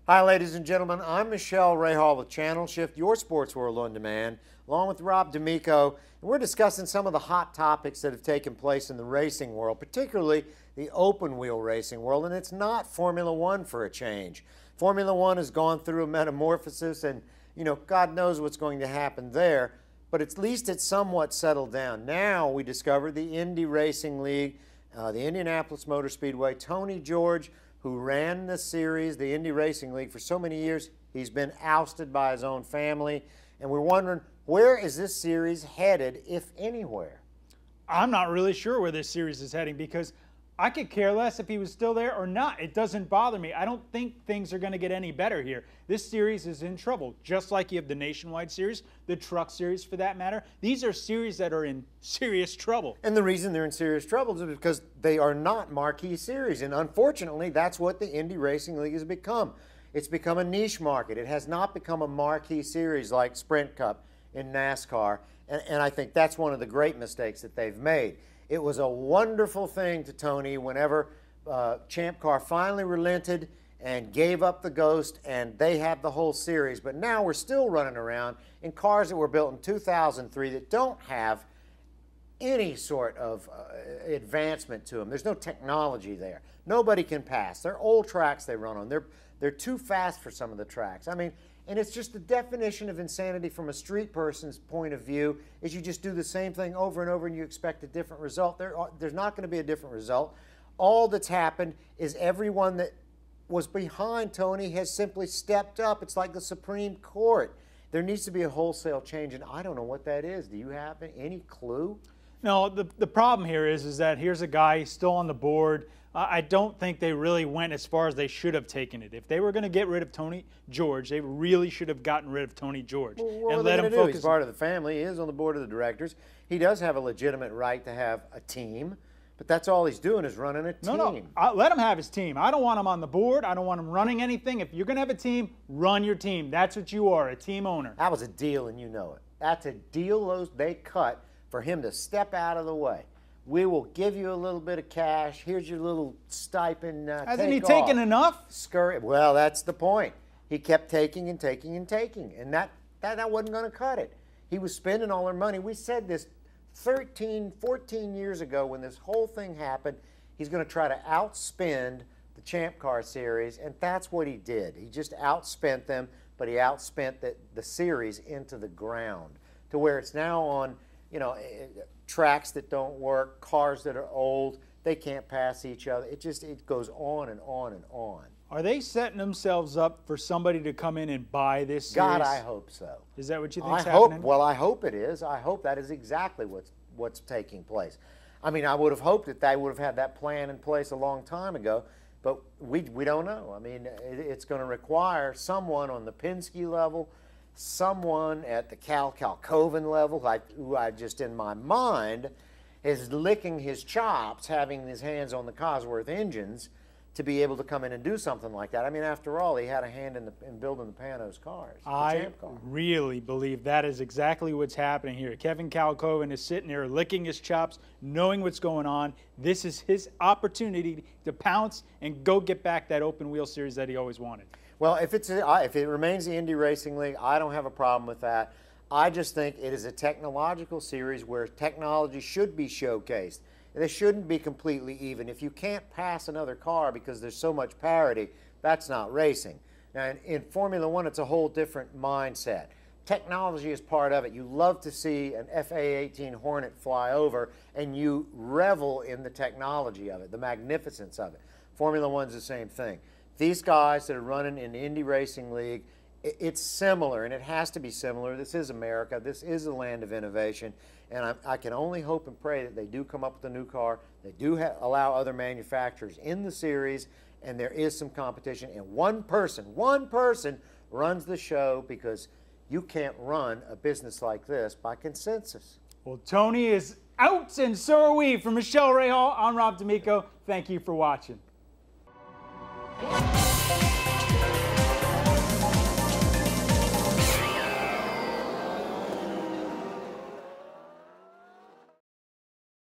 Hi, ladies and gentlemen. I'm Michele Rahal with Channel Shift, your sports world on demand, along with Rob D'Amico. And we're discussing some of the hot topics that have taken place in the racing world, particularly the open wheel racing world. And it's not Formula One for a change. Formula One has gone through a metamorphosis, and God knows what's going to happen there. But at least it's somewhat settled down. Now we discover the Indy Racing League, the Indianapolis Motor Speedway. Tony George, who ran the series, the Indy Racing League, for so many years, he's been ousted by his own family. And we're wondering, where is this series headed, if anywhere? I'm not really sure where this series is heading, because I could care less if he was still there or not. It doesn't bother me. I don't think things are going to get any better here. This series is in trouble, just like you have the Nationwide Series, the Truck Series for that matter. These are series that are in serious trouble. And the reason they're in serious trouble is because they are not marquee series. And unfortunately, that's what the Indy Racing League has become. It's become a niche market. It has not become a marquee series like Sprint Cup in NASCAR. And I think that's one of the great mistakes that they've made. It was a wonderful thing to Tony whenever Champ Car finally relented and gave up the ghost, and they had the whole series. But now we're still running around in cars that were built in 2003 that don't have any sort of advancement to them. There's no technology there. Nobody can pass. They're old tracks they run on. They're too fast for some of the tracks. I mean, and it's just the definition of insanity from a street person's point of view is you just do the same thing over and over and you expect a different result. There's not going to be a different result. All that's happened is everyone that was behind Tony has simply stepped up. It's like the Supreme Court. There needs to be a wholesale change, and I don't know what that is. Do you have any clue? No, the problem here is that here's a guy still on the board. I don't think they really went as far as they should have taken it. If they were going to get rid of Tony George, they really should have gotten rid of Tony George and let him focus. He's part of the family. He is on the board of the directors. He does have a legitimate right to have a team, but that's all he's doing is running a team. No, let him have his team. I don't want him on the board. I don't want him running anything. If you're going to have a team, run your team. That's what you are, a team owner. That was a deal, and you know it. That's a deal they cut for him to step out of the way. We will give you a little bit of cash. Here's your little stipend. Hasn't he taken enough? Scurry. Well, that's the point. He kept taking and taking and taking, and that wasn't going to cut it. He was spending all their money. We said this 13, 14 years ago when this whole thing happened. He's going to try to outspend the Champ Car Series, and that's what he did. He just outspent them, but he outspent the series into the ground to where it's now on, tracks that don't work, cars that are old, they can't pass each other. It goes on and on and on. Are they setting themselves up for somebody to come in and buy this series? God, I hope so. Is that what you think is happening? Well, I hope it is. I hope that is exactly what's taking place. I mean, I would have hoped that they would have had that plan in place a long time ago, but we don't know. I mean, it's going to require someone on the Penske level, someone at the Calcoven level, who I just in my mind is licking his chops, having his hands on the Cosworth engines to be able to come in and do something like that. I mean, after all, he had a hand in building the Panos cars. I really believe that is exactly what's happening here. Kevin Calcoven is sitting there licking his chops, knowing what's going on. This is his opportunity to pounce and go get back that open wheel series that he always wanted. Well, if it remains the Indy Racing League, I don't have a problem with that. I just think it is a technological series where technology should be showcased. They shouldn't be completely even. If you can't pass another car because there's so much parity, that's not racing. Now, in Formula One, it's a whole different mindset. Technology is part of it. You love to see an FA-18 Hornet fly over, and you revel in the technology of it, the magnificence of it. Formula One's the same thing. These guys that are running in the Indy Racing League, it's similar, and it has to be similar. This is America. This is the land of innovation, and I can only hope and pray that they do come up with a new car. They do allow other manufacturers in the series, and there is some competition, and one person runs the show, because you can't run a business like this by consensus. Well, Tony is out, and so are we. For Michele Rahal, I'm Rob D'Amico. Thank you for watching.